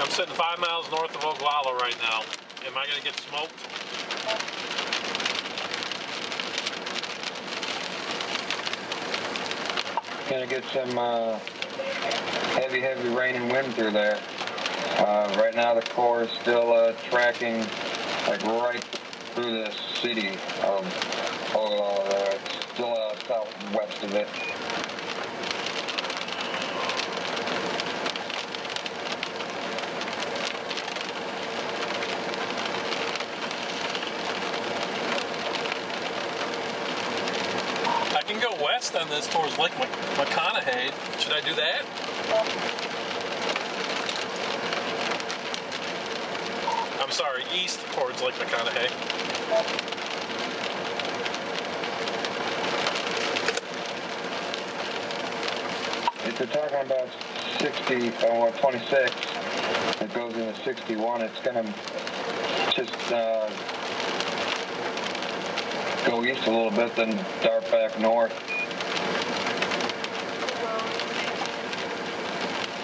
I'm sitting 5 miles north of Oglala right now. Am I going to get smoked? Gonna get some heavy rain and wind through there. Right now the core is still tracking like right through the city of Oglala there. It's still southwest of it. I can go west on this towards Lake McConaughey. Should I do that? I'm sorry, east towards Lake McConaughey. If you're talking about 60 or 26, it goes into 61. It's gonna just go east a little bit, then dart back north.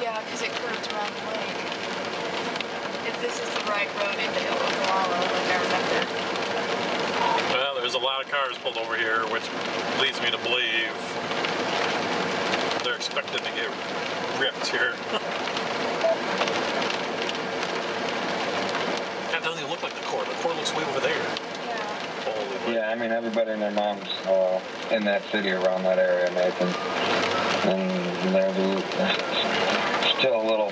Yeah, because it curves around the lake. If this is the right road into Oglala, like I remember. Well, there's a lot of cars pulled over here, which leads me to believe they're expected to get ripped here. That doesn't even look like the core. The core looks way over there. Yeah, I mean, everybody and their mom's in that city around that area, Nathan. And there's still a little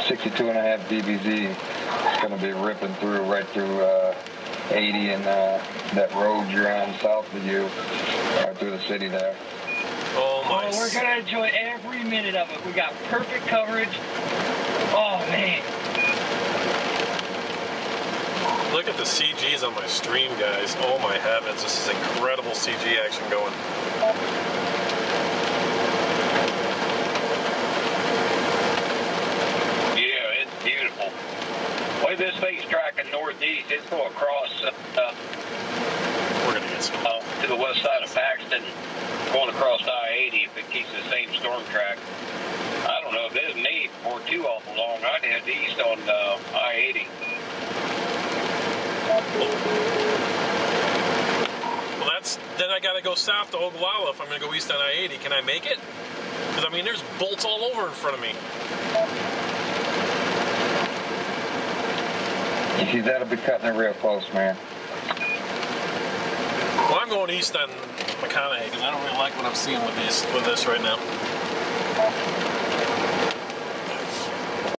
62.5 DBZ. It's going to be ripping through, right through 80 and that road you're on south of you, right through the city there. Oh, my. We're going to enjoy every minute of it. We got perfect coverage. Oh, man. Look at the CGs on my stream, guys. Oh my heavens, this is incredible CG action going. Yeah, it's beautiful. The way this thing's tracking northeast, it's going across We're gonna get some. to the west side of Paxton, going across I-80 if it keeps the same storm track. I don't know if it was me for too awful long. I'd head east on I-80. Well, then I gotta go south to Oglala if I'm gonna go east on I-80. Can I make it? Because I mean, there's bolts all over in front of me. You see, that'll be cutting it real close, man. Well, I'm going east on McConaughey because I don't really like what I'm seeing with this right now.